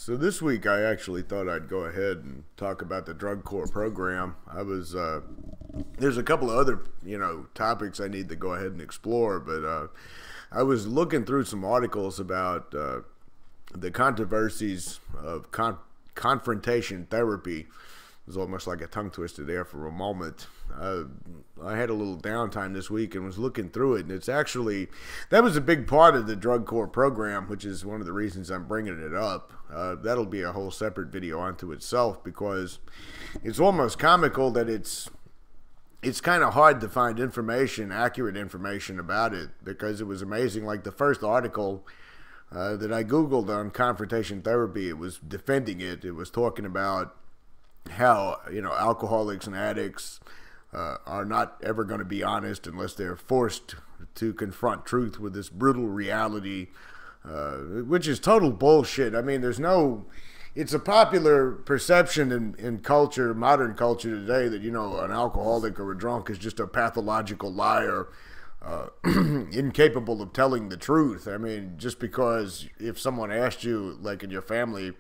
So this week I actually thought I'd go ahead and talk about the drug court program. There's a couple of other, topics I need to go ahead and explore, but I was looking through some articles about the controversies of confrontation therapy. It was almost like a tongue twister there for a moment. I had a little downtime this week and was looking through it, and that was a big part of the drug court program, which is one of the reasons I'm bringing it up. That'll be a whole separate video unto itself, because it's almost comical that it's kind of hard to find accurate information about it, because it was amazing. Like the first article that I Googled on confrontation therapy, it was defending it. It was talking about how, alcoholics and addicts are not ever going to be honest unless they're forced to confront truth with this brutal reality, which is total bullshit. I mean, it's a popular perception in culture, modern culture today, that, an alcoholic or a drunk is just a pathological liar, incapable of telling the truth. I mean, just because if someone asked you, like in your family,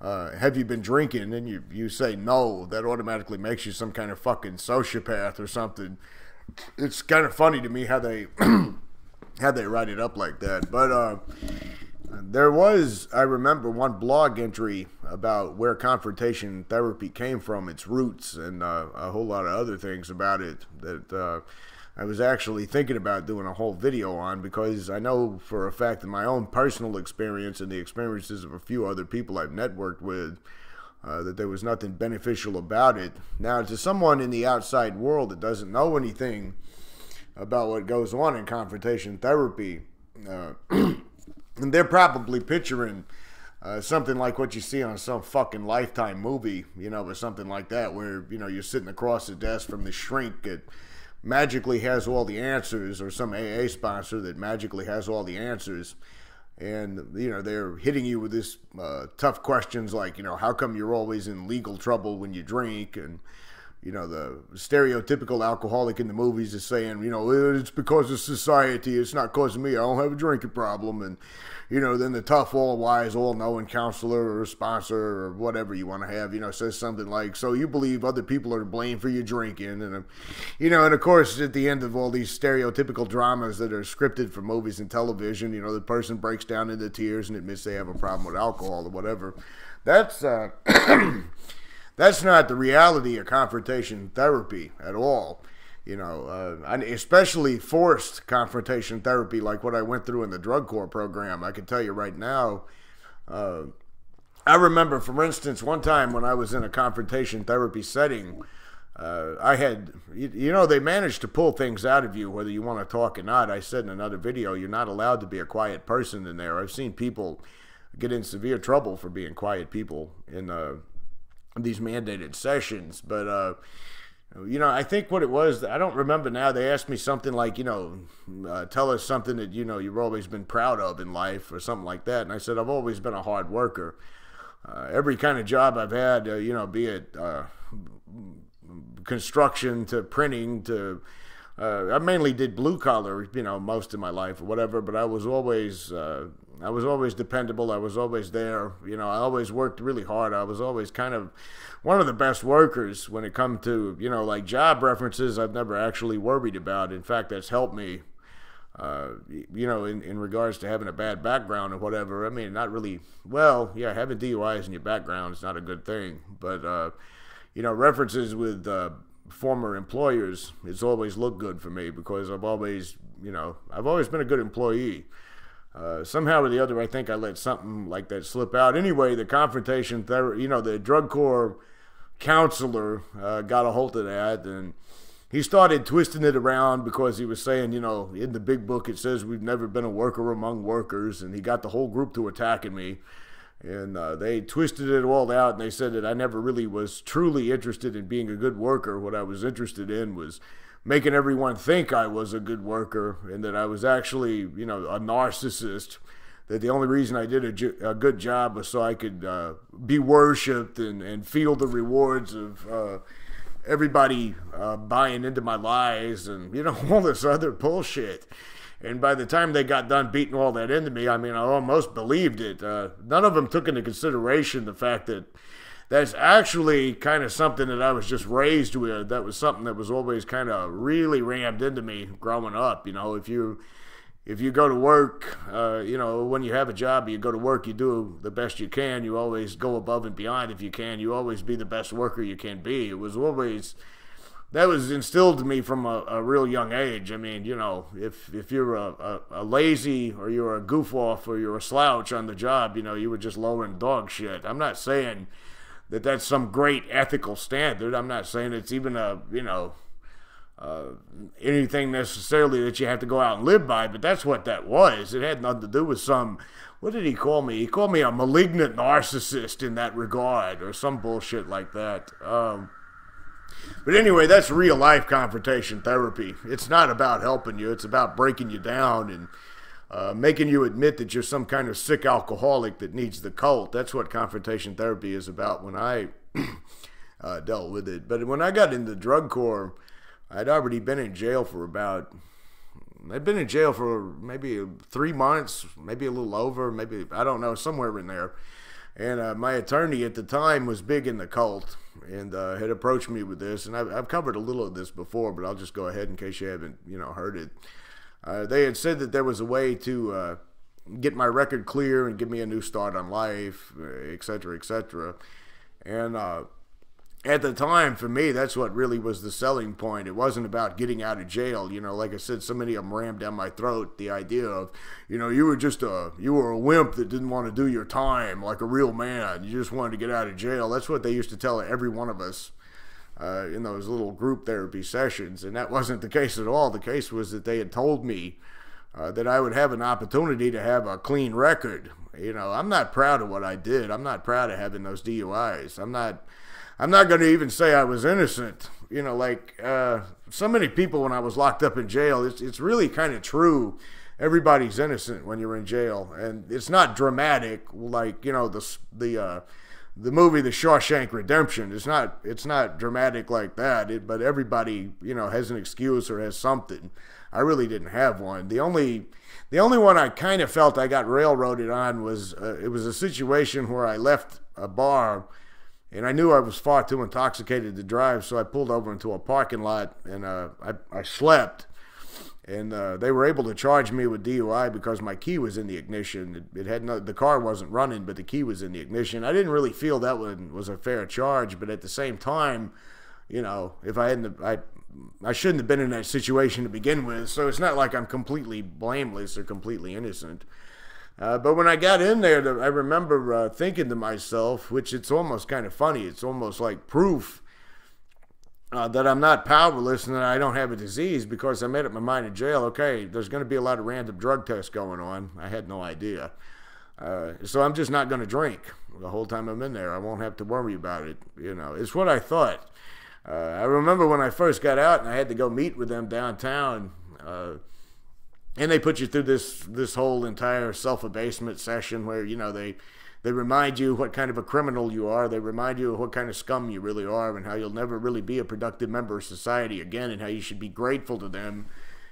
have you been drinking, and you say no, that automatically makes you some kind of fucking sociopath or something. It's kind of funny to me how they write it up like that. But I remember one blog entry about where confrontation therapy came from, its roots, and a whole lot of other things about it that I was actually thinking about doing a whole video on, because I know for a fact in my own personal experience and the experiences of a few other people I've networked with, that there was nothing beneficial about it. Now, to someone in the outside world that doesn't know anything about what goes on in confrontation therapy, and they're probably picturing something like what you see on some fucking Lifetime movie, or something like that, where, you're sitting across the desk from the shrink that magically has all the answers, or some AA sponsor that magically has all the answers. And, they're hitting you with this tough questions like, how come you're always in legal trouble when you drink? And, the stereotypical alcoholic in the movies is saying, it's because of society. It's not because of me. I don't have a drinking problem. And, then the tough, all-wise, all-knowing counselor or sponsor or whatever you want to have, says something like, so you believe other people are to blame for your drinking. And, and of course, at the end of all these stereotypical dramas that are scripted for movies and television, the person breaks down into tears and admits they have a problem with alcohol or whatever. That's not the reality of confrontation therapy at all. And especially forced confrontation therapy like what I went through in the drug court program. I can tell you right now, I remember, for instance, one time when I was in a confrontation therapy setting, I had, they managed to pull things out of you, whether you want to talk or not. I said in another video, you're not allowed to be a quiet person in there. I've seen people get in severe trouble for being quiet people in these mandated sessions. But I think what it was, I don't remember now, they asked me something like, tell us something that, you've always been proud of in life, or something like that. And I said, I've always been a hard worker. Every kind of job I've had, be it construction to printing to, I mainly did blue collar, most of my life or whatever, but I was always dependable. I was always there. I always worked really hard. I was always kind of one of the best workers when it come to, like job references. I've never actually worried about. In fact, that's helped me, in regards to having a bad background or whatever. I mean, not really, well, yeah, having DUIs in your background is not a good thing. But, references with former employers, it's always looked good for me, because I've always been a good employee. Somehow or the other, I think I let something like that slip out. Anyway, the confrontation therapy, the drug court counselor got a hold of that, and he started twisting it around, because he was saying, in the big book it says we've never been a worker among workers, and he got the whole group to attacking me. And they twisted it all out, and they said that I never really was truly interested in being a good worker. What I was interested in was making everyone think I was a good worker, and that I was actually, a narcissist. That the only reason I did a good job was so I could be worshipped and feel the rewards of everybody buying into my lies, and all this other bullshit. And by the time they got done beating all that into me, I mean, I almost believed it. None of them took into consideration the fact that that's actually kind of something that I was just raised with. That was something that was always kind of really rammed into me growing up. You know, if you go to work, you know, when you have a job, you go to work, you do the best you can. You always go above and beyond if you can. You always be the best worker you can be. It was always, that was instilled to me from a real young age. I mean, you know, if you're a lazy or you're a goof off or you're a slouch on the job, you know, you were just lowering dog shit. I'm not saying that that's some great ethical standard. I'm not saying it's even a, you know, anything necessarily that you have to go out and live by, but that's what that was. It had nothing to do with some, what did he call me? He called me a malignant narcissist in that regard, or some bullshit like that. But anyway, that's real life confrontation therapy. It's not about helping you. It's about breaking you down and making you admit that you're some kind of sick alcoholic that needs the cult. That's what confrontation therapy is about when I dealt with it. But when I got into drug corps, I'd already been in jail for I'd been in jail for maybe 3 months, maybe a little over, maybe, I don't know, somewhere in there. And my attorney at the time was big in the cult and had approached me with this. And I've covered a little of this before, but I'll just go ahead in case you haven't, you know, heard it. They had said that there was a way to get my record clear and give me a new start on life, et cetera, et cetera. And at the time, for me, that's what really was the selling point. It wasn't about getting out of jail. You know, like I said, so many of them rammed down my throat the idea of, you know, you were a wimp that didn't want to do your time like a real man. You just wanted to get out of jail. That's what they used to tell every one of us in those little group therapy sessions. And that wasn't the case at all. The case was that they had told me that I would have an opportunity to have a clean record. You know, I'm not proud of what I did. I'm not proud of having those DUIs. I'm not going to even say I was innocent. You know, like so many people when I was locked up in jail, it's really kind of true. Everybody's innocent when you're in jail, and it's not dramatic like, you know, the movie The Shawshank Redemption. It's not dramatic like that. But everybody, you know, has an excuse or has something. I really didn't have one. The only one I kind of felt I got railroaded on was it was a situation where I left a bar. And I knew I was far too intoxicated to drive, so I pulled over into a parking lot, and I slept. And they were able to charge me with DUI because my key was in the ignition. The car wasn't running, but the key was in the ignition. I didn't really feel that one was a fair charge, but at the same time, you know, if I hadn't, I shouldn't have been in that situation to begin with. So it's not like I'm completely blameless or completely innocent. But when I got in there, I remember thinking to myself, which it's almost kind of funny, it's almost like proof that I'm not powerless and that I don't have a disease, because I made up my mind in jail, okay, there's going to be a lot of random drug tests going on. I had no idea. So I'm just not going to drink the whole time I'm in there. I won't have to worry about it. You know, it's what I thought. I remember when I first got out and I had to go meet with them downtown, and they put you through this whole entire self-abasement session where, you know, they remind you what kind of a criminal you are. They remind you of what kind of scum you really are and how you'll never really be a productive member of society again, and how you should be grateful to them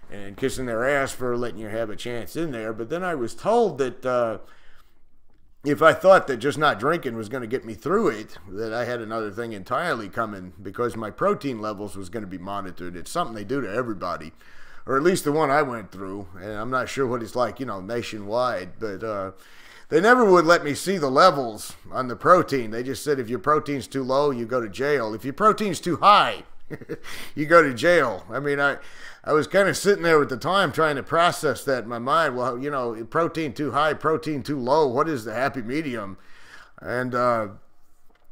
and kissing their ass for letting you have a chance in there. But then I was told that if I thought that just not drinking was going to get me through it, that I had another thing entirely coming, because my protein levels was going to be monitored. It's something they do to everybody, or at least the one I went through, and I'm not sure what it's like, you know, nationwide, but they never would let me see the levels on the protein. They just said if your protein's too low, you go to jail. If your protein's too high, you go to jail. I mean, I was kind of sitting there at the time trying to process that in my mind. Well, you know, protein too high, protein too low, what is the happy medium? And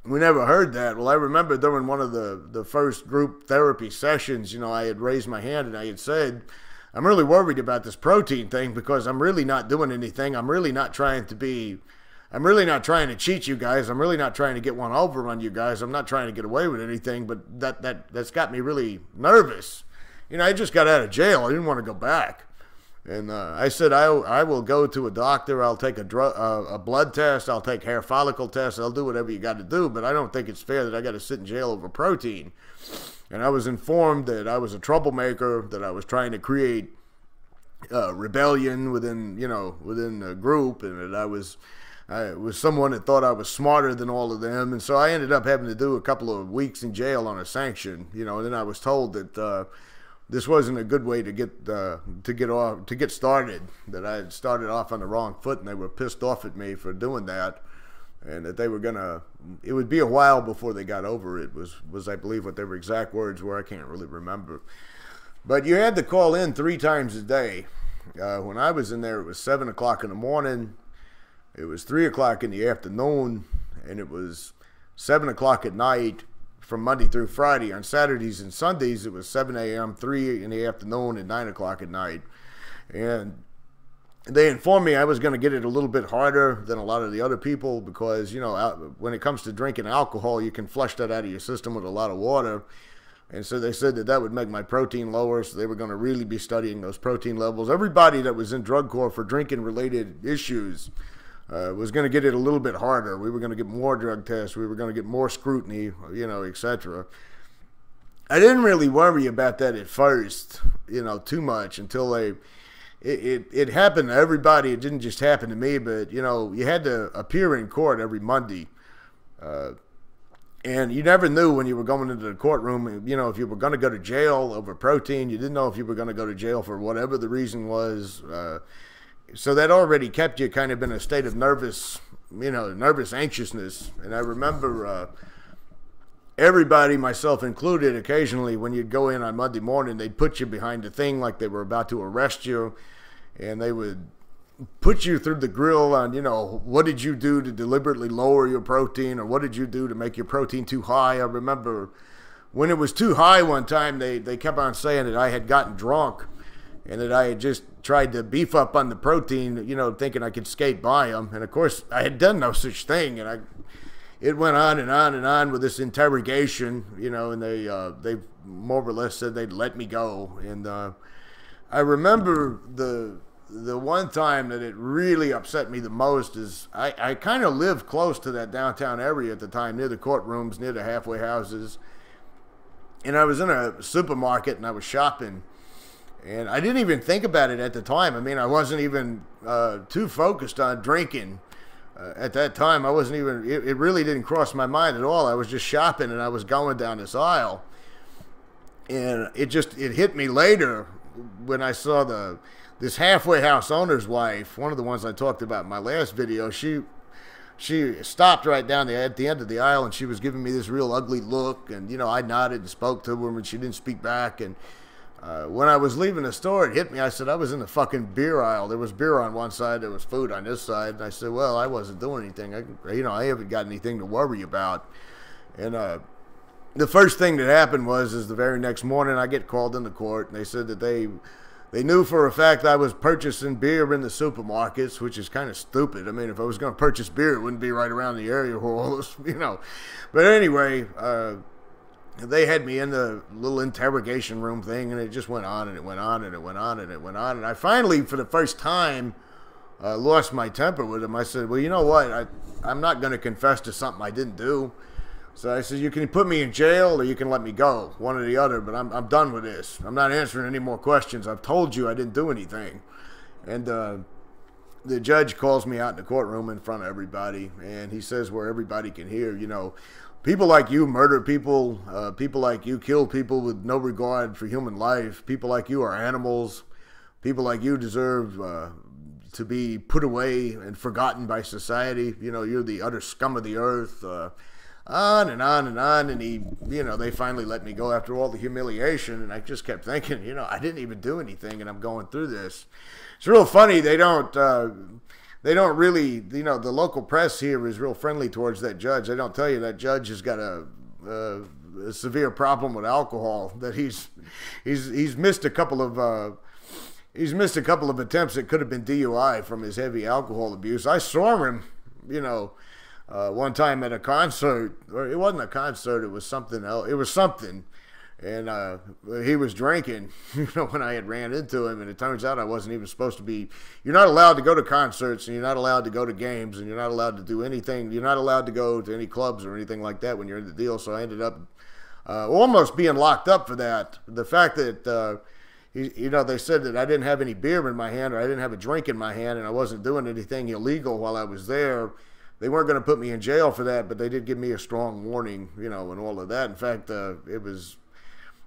we never heard that. Well, I remember during one of the first group therapy sessions, you know, I had raised my hand and I had said, I'm really worried about this protein thing because I'm really not doing anything. I'm really not trying to cheat you guys. I'm really not trying to get one over on you guys. I'm not trying to get away with anything, but that's got me really nervous. You know, I just got out of jail. I didn't want to go back. And I said, I will go to a doctor. I'll take a blood test. I'll take hair follicle tests. I'll do whatever you got to do. But I don't think it's fair that I got to sit in jail over protein. And I was informed that I was a troublemaker, that I was trying to create rebellion within, within the group, and that I was someone that thought I was smarter than all of them, and so I ended up having to do a couple of weeks in jail on a sanction, and then I was told that this wasn't a good way to get started, that I had started off on the wrong foot, and they were pissed off at me for doing that, and that they were it would be a while before they got over it, was I believe what their exact words were. I can't really remember. But you had to call in 3 times a day. When I was in there, it was 7 o'clock in the morning, it was 3 o'clock in the afternoon, and it was 7 o'clock at night from Monday through Friday. On Saturdays and Sundays, it was 7 a.m., 3 in the afternoon, and 9 o'clock at night. And they informed me I was going to get it a little bit harder than a lot of the other people because, when it comes to drinking alcohol, you can flush that out of your system with a lot of water. And so they said that would make my protein lower, so they were going to really be studying those protein levels. Everybody that was in drug court for drinking-related issues was going to get it a little bit harder. We were going to get more drug tests. We were going to get more scrutiny, etc. I didn't really worry about that at first, too much until it happened to everybody. It didn't just happen to me, but, you had to appear in court every Monday. And you never knew when you were going into the courtroom, if you were going to go to jail over protein. You didn't know if you were going to go to jail for whatever the reason was. So that already kept you kind of in a state of nervous anxiousness. And I remember everybody, myself included, occasionally when you'd go in on Monday morning, they'd put you behind a thing like they were about to arrest you. And they would put you through the grill on, what did you do to deliberately lower your protein, or what did you do to make your protein too high? I remember when it was too high one time, they kept on saying that I had gotten drunk and that I had just tried to beef up on the protein, thinking I could skate by them. And of course, I had done no such thing. And it went on and on and on with this interrogation, and they more or less said they'd let me go. And I remember the one time that it really upset me the most is I kind of lived close to that downtown area at the time, near the courtrooms, near the halfway houses. And I was in a supermarket and I was shopping. And I didn't even think about it at the time. I mean, I wasn't even too focused on drinking at that time. I wasn't even, it really didn't cross my mind at all. I was just shopping and I was going down this aisle. And it hit me later when I saw this halfway house owner's wife, one of the ones I talked about in my last video. She stopped right down at the end of the aisle, and she was giving me this real ugly look, and I nodded and spoke to her, and she didn't speak back. And when I was leaving the store, it hit me. I said, I was in the fucking beer aisle. There was beer on one side, there was food on this side, and I said, well, I wasn't doing anything. I haven't got anything to worry about. And the first thing that happened is the very next morning I get called into court, and they said that they knew for a fact I was purchasing beer in the supermarkets, which is kind of stupid. I mean, if I was going to purchase beer, it wouldn't be right around the area where all this, But anyway, they had me in the little interrogation room thing, and it just went on, and it went on, and it went on, and it went on. And I finally, for the first time, lost my temper with them. I said, well, you know what? I'm not going to confess to something I didn't do. So I said, you can put me in jail or you can let me go, one or the other, but I'm done with this. I'm not answering any more questions. I've told you I didn't do anything. And the judge calls me out in the courtroom in front of everybody, and he says where everybody can hear, people like you murder people, people like you kill people with no regard for human life, people like you are animals, people like you deserve to be put away and forgotten by society. You're the utter scum of the earth. On and on and on, and they finally let me go after all the humiliation, and I just kept thinking, I didn't even do anything, and I'm going through this. It's real funny. They don't really, the local press here is real friendly towards that judge. They don't tell you that judge has got a severe problem with alcohol, that he's missed a couple of attempts that could have been DUI from his heavy alcohol abuse. I saw him, one time at a concert, or it wasn't a concert, it was something else. It was something, and he was drinking, when I had ran into him, and it turns out I wasn't even supposed to be. You're not allowed to go to concerts, and you're not allowed to go to games, and you're not allowed to do anything. You're not allowed to go to any clubs or anything like that when you're in the deal. So I ended up almost being locked up for that. The fact that they said that I didn't have any beer in my hand, or I didn't have a drink in my hand, and I wasn't doing anything illegal while I was there. They weren't going to put me in jail for that, but they did give me a strong warning, and all of that. In fact,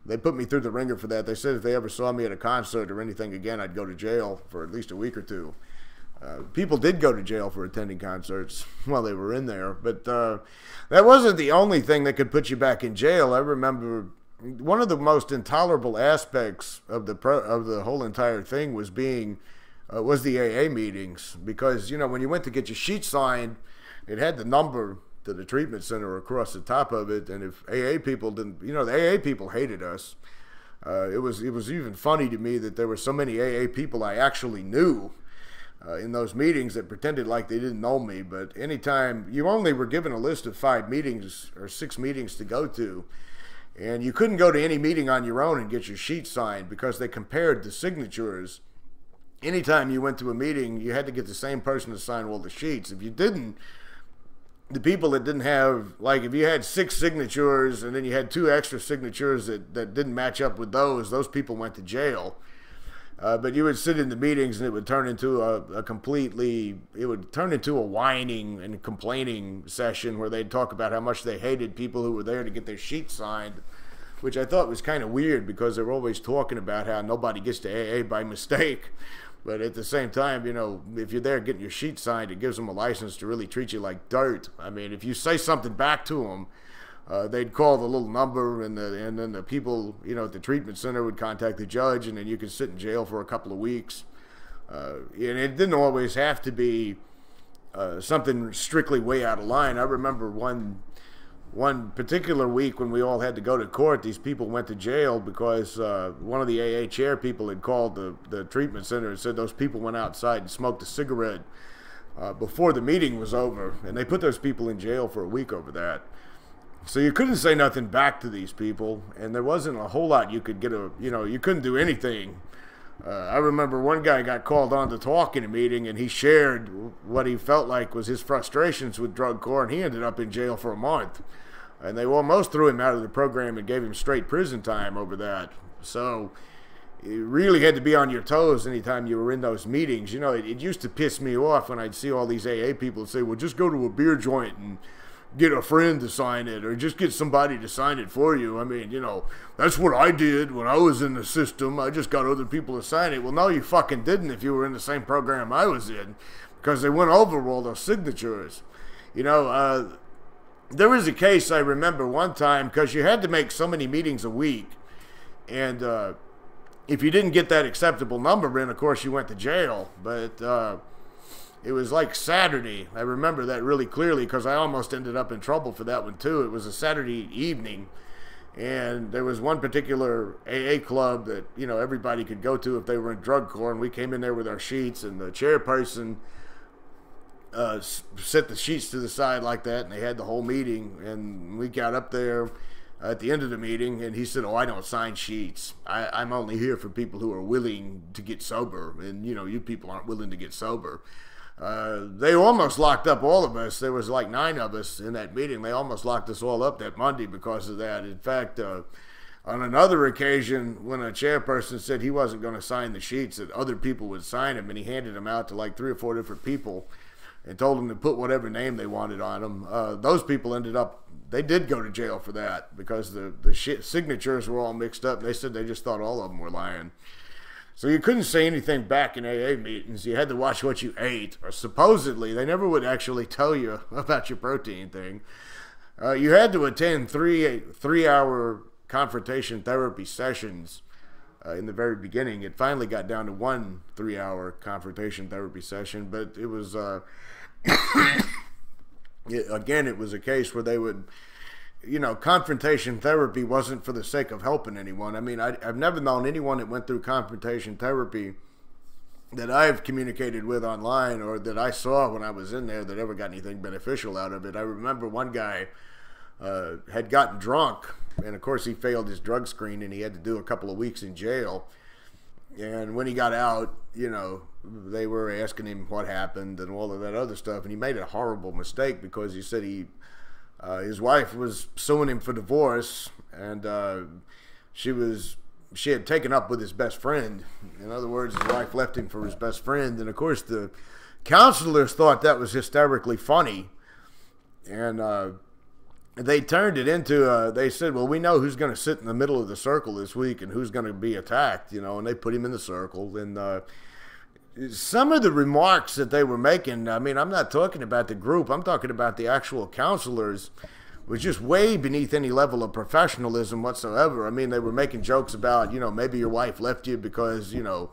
they put me through the ringer for that. They said if they ever saw me at a concert or anything again, I'd go to jail for at least a week or two. People did go to jail for attending concerts while they were in there, but that wasn't the only thing that could put you back in jail. I remember one of the most intolerable aspects of the whole entire thing was the AA meetings, because when you went to get your sheet signed, it had the number to the treatment center across the top of it, and if AA people didn't, the AA people hated us. It was even funny to me that there were so many AA people I actually knew in those meetings that pretended like they didn't know me. But anytime you only were given a list of 5 meetings or 6 meetings to go to, and you couldn't go to any meeting on your own and get your sheet signed because they compared the signatures. Anytime you went to a meeting, you had to get the same person to sign all the sheets. If you didn't, the people that didn't have, like if you had 6 signatures and then you had 2 extra signatures that didn't match up with those people went to jail. But you would sit in the meetings and it would turn into it would turn into a whining and complaining session where they'd talk about how much they hated people who were there to get their sheet signed, which I thought was kind of weird because they were always talking about how nobody gets to AA by mistake. But at the same time, if you're there getting your sheet signed, it gives them a license to really treat you like dirt. I mean, if you say something back to them, they'd call the little number, and then the people, at the treatment center would contact the judge, and then you could sit in jail for a couple of weeks. And it didn't always have to be something strictly way out of line. I remember one particular week when we all had to go to court, these people went to jail because one of the AA chair people had called the treatment center and said those people went outside and smoked a cigarette before the meeting was over, and they put those people in jail for a week over that. So you couldn't say nothing back to these people, and there wasn't a whole lot you could you couldn't do anything. I remember one guy got called on to talk in a meeting, and he shared what he felt like was his frustrations with drug court, and he ended up in jail for a month. And they almost threw him out of the program and gave him straight prison time over that. So you really had to be on your toes anytime you were in those meetings. It used to piss me off when I'd see all these AA people say, well, just go to a beer joint and get a friend to sign it, or just get somebody to sign it for you. I mean, that's what I did when I was in the system. I just got other people to sign it. Well, no, you fucking didn't if you were in the same program I was in, because they went over all those signatures. There was a case I remember one time, because you had to make so many meetings a week, and if you didn't get that acceptable number in, of course, you went to jail. But it was like Saturday. I remember that really clearly because I almost ended up in trouble for that one too. It was a Saturday evening, and there was one particular AA club that everybody could go to if they were in drug court, and we came in there with our sheets, and the chairperson set the sheets to the side like that, and they had the whole meeting, and we got up there at the end of the meeting, and he said, oh, I don't sign sheets. I'm only here for people who are willing to get sober, and you people aren't willing to get sober. They almost locked up all of us. There was like 9 of us in that meeting. They almost locked us all up that Monday because of that. In fact, on another occasion, when a chairperson said he wasn't going to sign the sheets, that other people would sign them, and he handed them out to like 3 or 4 different people and told them to put whatever name they wanted on them. Those people they did go to jail for that because the signatures were all mixed up. They said they just thought all of them were lying. So you couldn't say anything back in AA meetings. You had to watch what you ate, or supposedly they never would actually tell you about your protein thing. You had to attend 3-hour confrontation therapy sessions in the very beginning. It finally got down to 1 3-hour confrontation therapy session, but it was again, it was a case where they would, confrontation therapy wasn't for the sake of helping anyone. I mean, I've never known anyone that went through confrontation therapy that I've communicated with online or that I saw when I was in there that ever got anything beneficial out of it. I remember one guy had gotten drunk, and of course he failed his drug screen, and he had to do a couple of weeks in jail. And when he got out, they were asking him what happened and all of that other stuff, and he made a horrible mistake because he said his wife was suing him for divorce, and she was she had taken up with his best friend. In other words, his wife left him for his best friend. And, of course, the counselors thought that was hysterically funny. And they turned it into, they said, well, we know who's going to sit in the middle of the circle this week and who's going to be attacked, you know, and they put him in the circle. And some of the remarks that they were making, I mean, I'm not talking about the group, I'm talking about the actual counselors, was just way beneath any level of professionalism whatsoever. I mean, they were making jokes about, you know, maybe your wife left you because, you know,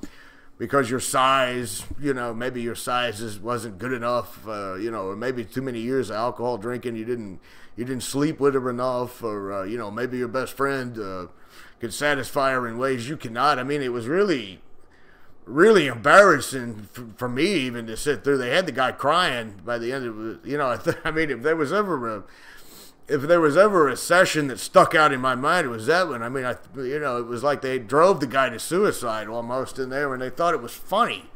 because your size, you know, maybe your size wasn't good enough, you know, or maybe too many years of alcohol drinking, you didn't sleep with her enough, or, you know, maybe your best friend could satisfy her in ways you cannot. I mean, it was really embarrassing for me even to sit through. They had the guy crying by the end of it. You know, I mean, if there was ever a session that stuck out in my mind, it was that one. I mean, you know, it was like they drove the guy to suicide almost in there, and they thought it was funny.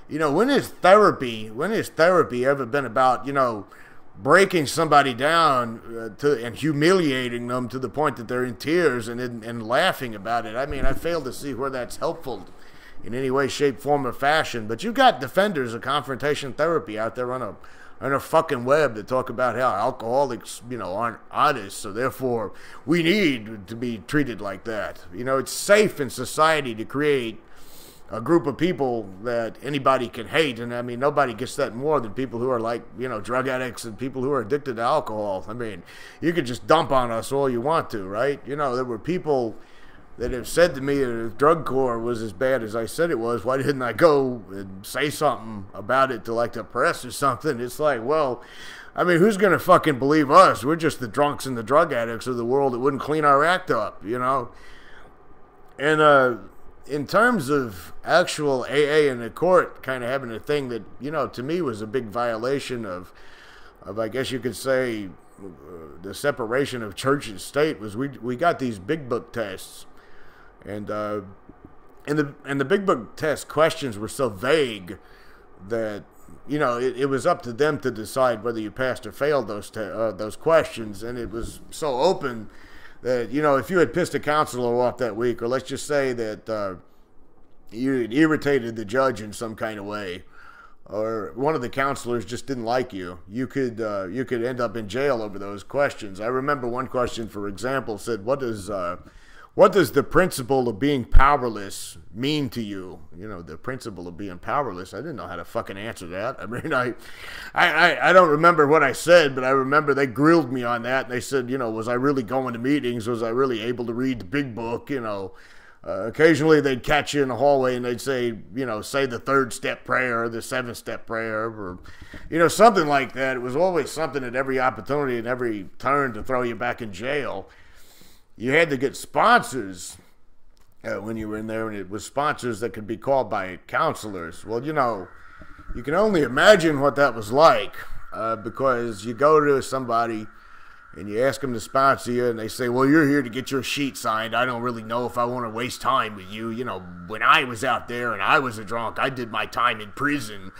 You know, when has therapy ever been about, you know, breaking somebody down and humiliating them to the point that they're in tears and laughing about it? I mean, I fail to see where that's helpful in any way, shape, form, or fashion. But you got defenders of confrontation therapy out there on a fucking web that talk about how alcoholics, you know, aren't honest, so therefore we need to be treated like that. You know, it's safe in society to create a group of people that anybody can hate, and I mean, nobody gets that more than people who are like, you know, drug addicts and people who are addicted to alcohol. I mean, you could just dump on us all you want to, right? You know, there were people that have said to me that if drug court was as bad as I said it was, why didn't I go and say something about it to like the press or something? It's like, well, I mean, who's going to fucking believe us? We're just the drunks and the drug addicts of the world that wouldn't clean our act up, you know? And in terms of actual AA in the court kind of having a thing that, you know, to me was a big violation of I guess you could say, the separation of church and state, was we got these big book tests. And the big book test questions were so vague that, you know, it was up to them to decide whether you passed or failed those questions. And it was so open that, you know, if you had pissed a counselor off that week, or let's just say that you had irritated the judge in some kind of way, or one of the counselors just didn't like you, you could end up in jail over those questions. I remember one question, for example, said, what does the principle of being powerless mean to you? You know, the principle of being powerless. I didn't know how to fucking answer that. I mean, I don't remember what I said, but I remember they grilled me on that. And they said, you know, was I really going to meetings? Was I really able to read the big book? You know, occasionally they'd catch you in the hallway and they'd say, you know, say the 3rd-step prayer or the 7th-step prayer, or, you know, something like that. It was always something at every opportunity and every turn to throw you back in jail. You had to get sponsors when you were in there, and it was sponsors that could be called by counselors. Well, you know, you can only imagine what that was like, because you go to somebody and you ask them to sponsor you, and they say, well, you're here to get your sheet signed. I don't really know if I want to waste time with you. You know, when I was out there and I was a drunk, I did my time in prison,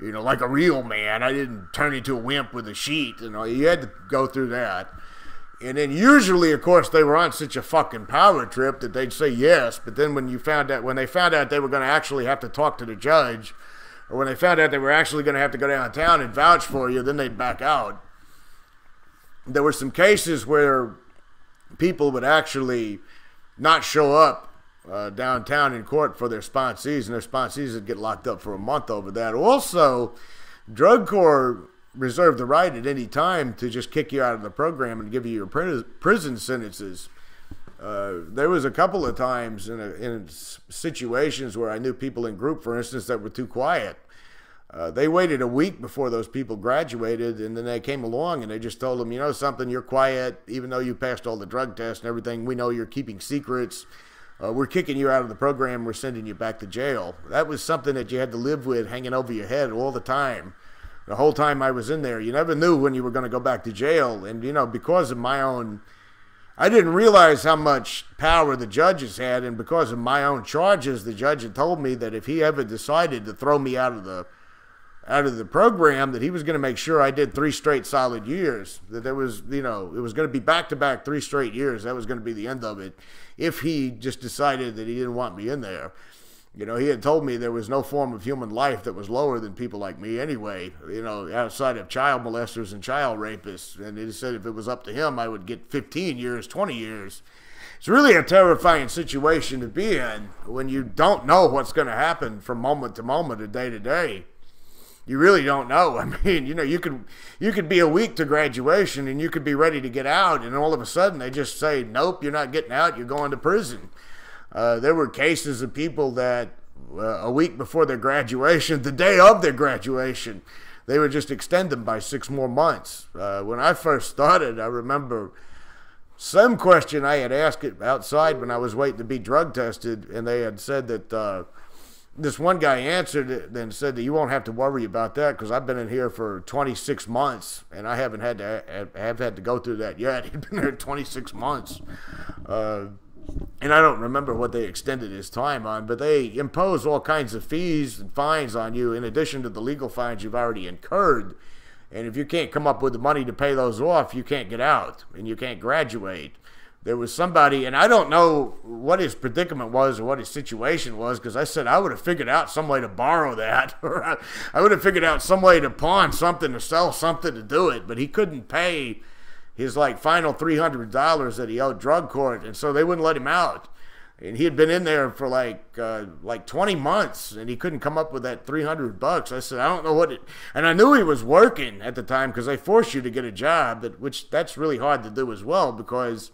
you know, like a real man. I didn't turn into a wimp with a sheet. You know, you had to go through that. And then usually, of course, they were on such a fucking power trip that they'd say yes. But then when they found out they were going to actually have to talk to the judge, or when they found out they were actually going to have to go downtown and vouch for you, then they'd back out. There were some cases where people would actually not show up downtown in court for their sponsees, and their sponsees would get locked up for a month over that. Also, drug court reserve the right at any time to just kick you out of the program and give you your prison sentences. There was a couple of times in situations where I knew people in group, for instance, that were too quiet. They waited a week before those people graduated, and then they came along and they just told them, you know something, you're quiet, even though you passed all the drug tests and everything. We know you're keeping secrets. We're kicking you out of the program. We're sending you back to jail. That was something that you had to live with hanging over your head all the time. The whole time I was in there, you never knew when you were going to go back to jail. And, you know, because of my own, I didn't realize how much power the judges had. And because of my own charges, the judge had told me that if he ever decided to throw me out of the out of the program that he was going to make sure I did 3 straight solid years. That there was, you know, it was going to be back-to-back 3 straight years. That was going to be the end of it if he just decided that he didn't want me in there. You know, he had told me there was no form of human life that was lower than people like me anyway, you know, outside of child molesters and child rapists. And he said if it was up to him, I would get 15 years, 20 years. It's really a terrifying situation to be in when you don't know what's going to happen from moment to moment or day to day. You really don't know. I mean, you know, you could be a week to graduation and you could be ready to get out, and all of a sudden they just say, nope, you're not getting out, you're going to prison. There were cases of people that a week before their graduation, the day of their graduation, they would just extend them by 6 more months. When I first started, I remember some question I had asked it outside when I was waiting to be drug tested, and they had said that this one guy answered it and said that you won't have to worry about that because I've been in here for 26 months and I haven't had to go through that yet. He'd been there 26 months. And I don't remember what they extended his time on, but they impose all kinds of fees and fines on you in addition to the legal fines you've already incurred. And if you can't come up with the money to pay those off, you can't get out and you can't graduate. There was somebody, and I don't know what his predicament was or what his situation was, because I said I would have figured out some way to borrow that, or I would have figured out some way to pawn something, to sell something to do it, but he couldn't pay his final $300 that he owed drug court, and so they wouldn't let him out. And he had been in there for like 20 months, and he couldn't come up with that $300. I said, I don't know what it... And I knew he was working at the time because they force you to get a job, which that's really hard to do as well because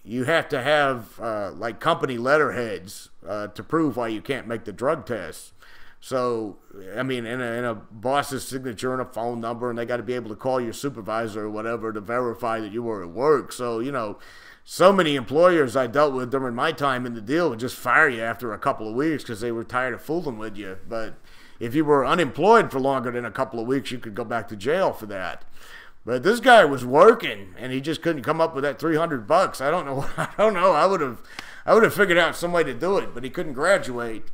you have to have like company letterheads to prove why you can't make the drug test. So, I mean, in a boss's signature and a phone number, and they got to be able to call your supervisor or whatever to verify that you were at work. So, you know, so many employers I dealt with during my time in the deal would just fire you after a couple of weeks because they were tired of fooling with you. But if you were unemployed for longer than a couple of weeks, you could go back to jail for that. But this guy was working, and he just couldn't come up with that $300. I don't know. I don't know. I would have figured out some way to do it, but he couldn't graduate.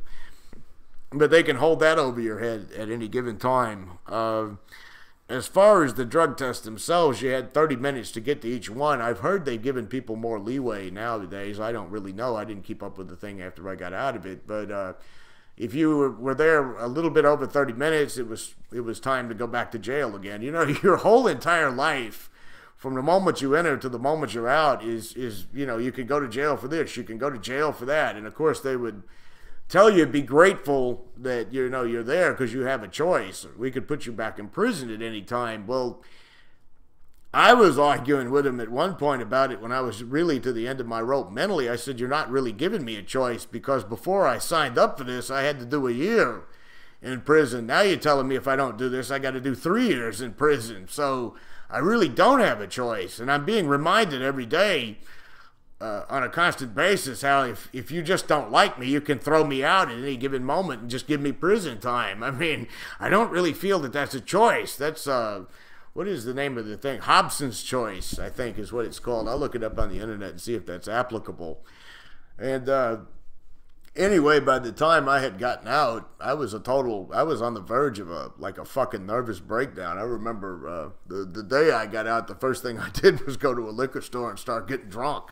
But they can hold that over your head at any given time. As far as the drug tests themselves, you had 30 minutes to get to each one. I've heard they've given people more leeway nowadays. I don't really know. I didn't keep up with the thing after I got out of it. But if you were there a little bit over 30 minutes, it was time to go back to jail again. You know, your whole entire life, from the moment you enter to the moment you're out, is you know, you can go to jail for this, you can go to jail for that. And, of course, they would tell you be grateful that, you know, you're there because you have a choice. We could put you back in prison at any time. Well, I was arguing with him at one point about it when I was really to the end of my rope mentally. I said, you're not really giving me a choice because before I signed up for this, I had to do a year in prison. Now you're telling me if I don't do this, I got to do 3 years in prison. So I really don't have a choice. And I'm being reminded every day on a constant basis how if you just don't like me, you can throw me out at any given moment and just give me prison time. I mean, I don't really feel that that's a choice. That's what is the name of the thing? Hobson's choice, I think, is what it's called. I'll look it up on the internet and see if that's applicable. And anyway, by the time I had gotten out, I was on the verge of a fucking nervous breakdown. I remember the day I got out, the first thing I did was go to a liquor store and start getting drunk.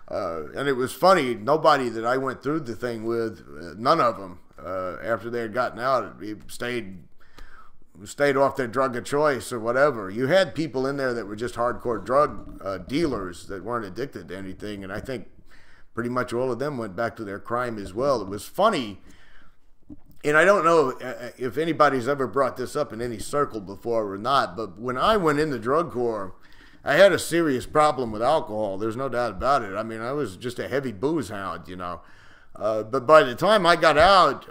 And it was funny, nobody that I went through the thing with, none of them, after they had gotten out, stayed off their drug of choice or whatever. You had people in there that were just hardcore drug dealers that weren't addicted to anything, and I think pretty much all of them went back to their crime as well. It was funny, and I don't know if anybody's ever brought this up in any circle before or not, but when I went in the drug corps, I had a serious problem with alcohol. There's no doubt about it. I mean, I was just a heavy booze hound, you know. But by the time I got out,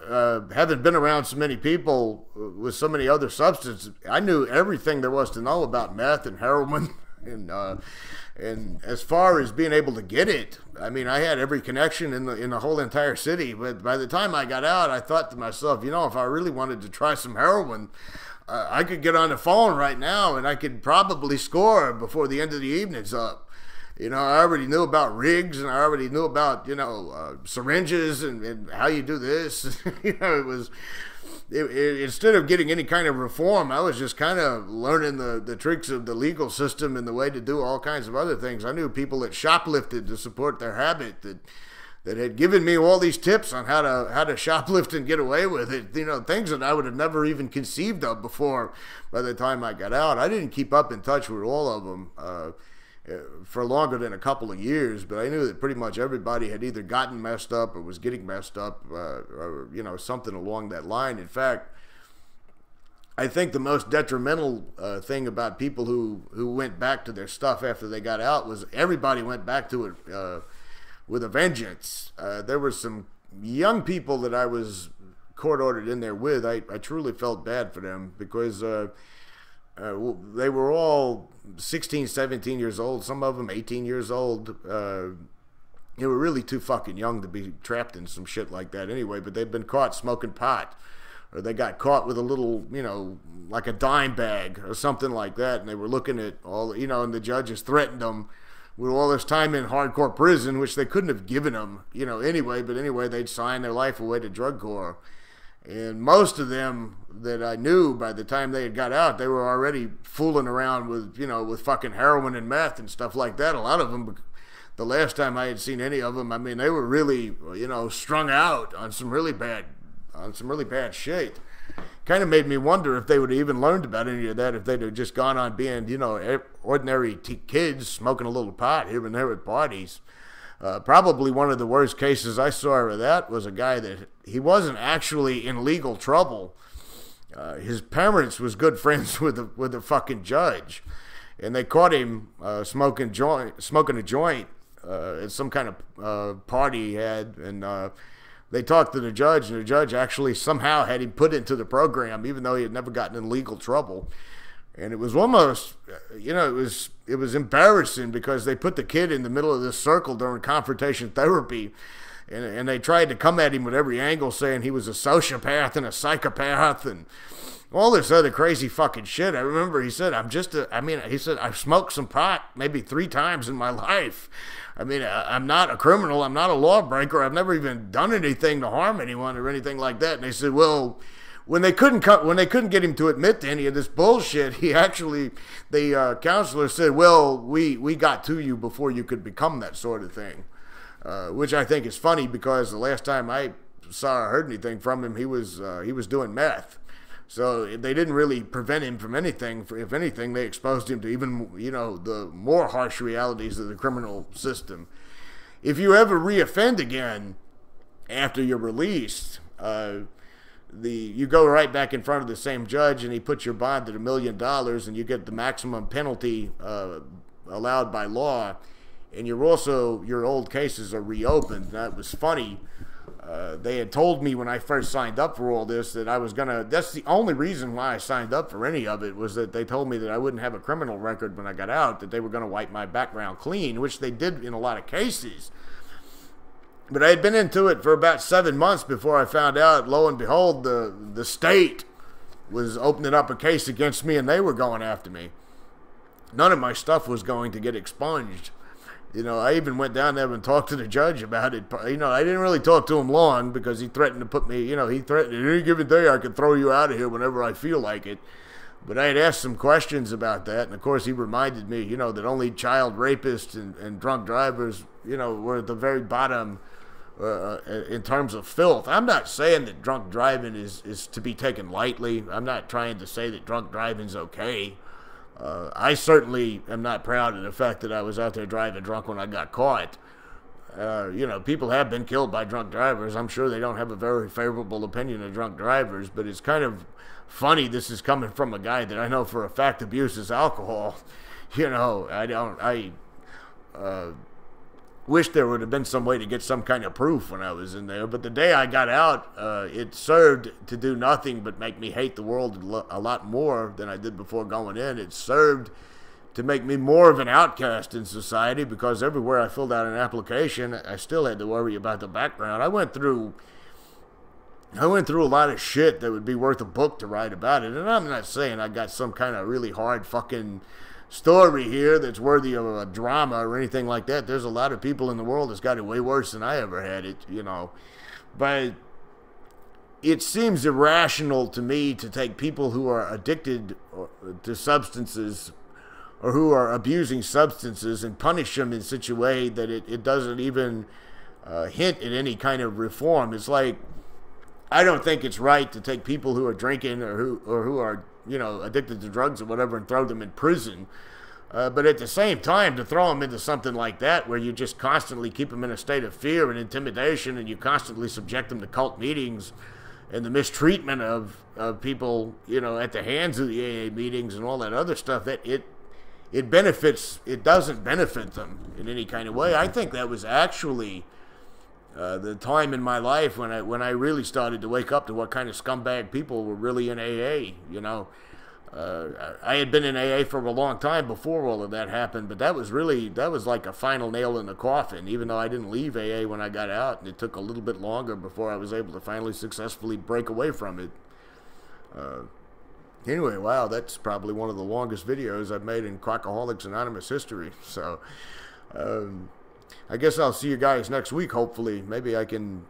having been around so many people with so many other substances, I knew everything there was to know about meth and heroin. And as far as being able to get it, I mean, I had every connection in the whole entire city. But by the time I got out, I thought to myself, you know, if I really wanted to try some heroin, I could get on the phone right now and I could probably score before the end of the evening's up. You know, I already knew about rigs and I already knew about, you know, syringes and how you do this. You know, instead of getting any kind of reform, I was just kind of learning the tricks of the legal system and the way to do all kinds of other things. I knew people that shoplifted to support their habit that had given me all these tips on how to shoplift and get away with it. You know, things that I would have never even conceived of before by the time I got out. I didn't keep up in touch with all of them for longer than a couple of years, but I knew that pretty much everybody had either gotten messed up or was getting messed up, or, you know, something along that line. In fact, I think the most detrimental thing about people who went back to their stuff after they got out was everybody went back to it with a vengeance. There were some young people that I was court-ordered in there with. I truly felt bad for them because they were all 16, 17 years old, some of them 18 years old. They were really too fucking young to be trapped in some shit like that anyway, but they've been caught smoking pot, or they got caught with a little, you know, like a dime bag or something like that, and they were looking at all, you know, and the judges threatened them with all this time in hardcore prison, which they couldn't have given them, you know, anyway, but anyway, they'd sign their life away to drug corps. And most of them that I knew, by the time they had got out, they were already fooling around with, you know, with fucking heroin and meth and stuff like that. A lot of them, the last time I had seen any of them, I mean, they were really, you know, strung out on some really bad shit. Kind of made me wonder if they would have even learned about any of that if they'd have just gone on being, you know, ordinary kids smoking a little pot here and there at parties. Probably one of the worst cases I saw of that was a guy that he wasn't actually in legal trouble. His parents was good friends with the fucking judge, and they caught him smoking a joint at some kind of party he had, and they talked to the judge, and the judge actually somehow had him put into the program, even though he had never gotten in legal trouble. And it was almost, you know, it was embarrassing because they put the kid in the middle of this circle during confrontation therapy, and they tried to come at him with every angle, saying he was a sociopath and a psychopath and all this other crazy fucking shit. I remember he said, he said, I've smoked some pot maybe 3 times in my life. I mean, I'm not a criminal. I'm not a lawbreaker. I've never even done anything to harm anyone or anything like that. And they said, well, when they couldn't get him to admit to any of this bullshit, the counselor said, well, we got to you before you could become that sort of thing, which I think is funny because the last time I saw or heard anything from him, he was doing meth. So they didn't really prevent him from anything. If anything, they exposed him to even, you know, the more harsh realities of the criminal system. If you ever reoffend again after you're released, you go right back in front of the same judge, and he puts your bond at $1 million, and you get the maximum penalty allowed by law, and your old cases are reopened. That was funny. They had told me when I first signed up for all this that I was that's the only reason why I signed up for any of it, was that they told me that I wouldn't have a criminal record when I got out, that they were gonna wipe my background clean, which they did in a lot of cases. But I had been into it for about 7 months before I found out, lo and behold, the state was opening up a case against me, and they were going after me. None of my stuff was going to get expunged. You know, I even went down there and talked to the judge about it. You know, I didn't really talk to him long because he threatened to put me, you know, he threatened any given day I could throw you out of here whenever I feel like it. But I had asked some questions about that, and of course he reminded me, you know, that only child rapists and drunk drivers, you know, were at the very bottom in terms of filth. I'm not saying that drunk driving is to be taken lightly. I'm not trying to say that drunk driving's okay. I certainly am not proud of the fact that I was out there driving drunk when I got caught. You know, people have been killed by drunk drivers. I'm sure they don't have a very favorable opinion of drunk drivers, but it's kind of funny this is coming from a guy that I know for a fact abuses alcohol. You know, I wish there would have been some way to get some kind of proof when I was in there. But the day I got out, it served to do nothing but make me hate the world a lot more than I did before going in. It served to make me more of an outcast in society, because everywhere I filled out an application, I still had to worry about the background. I went through a lot of shit that would be worth a book to write about it. And I'm not saying I got some kind of really hard fucking story here that's worthy of a drama or anything like that. There's a lot of people in the world that's got it way worse than I ever had it, you know. But it seems irrational to me to take people who are addicted to substances or who are abusing substances and punish them in such a way that it doesn't even hint at any kind of reform. It's like, I don't think it's right to take people who are drinking or who are, you know, addicted to drugs or whatever and throw them in prison. But at the same time, to throw them into something like that where you just constantly keep them in a state of fear and intimidation, and you constantly subject them to cult meetings and the mistreatment of people, you know, at the hands of the AA meetings and all that other stuff, that it doesn't benefit them in any kind of way. I think that was actually the time in my life when I really started to wake up to what kind of scumbag people were really in AA, you know. I had been in AA for a long time before all of that happened, but that was like a final nail in the coffin, even though I didn't leave AA when I got out, and it took a little bit longer before I was able to finally successfully break away from it. Anyway, wow, that's probably one of the longest videos I've made in Quackaholics Anonymous history. So, I guess I'll see you guys next week, hopefully. Maybe I can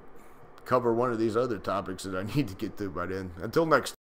cover one of these other topics that I need to get to by then. Until next time.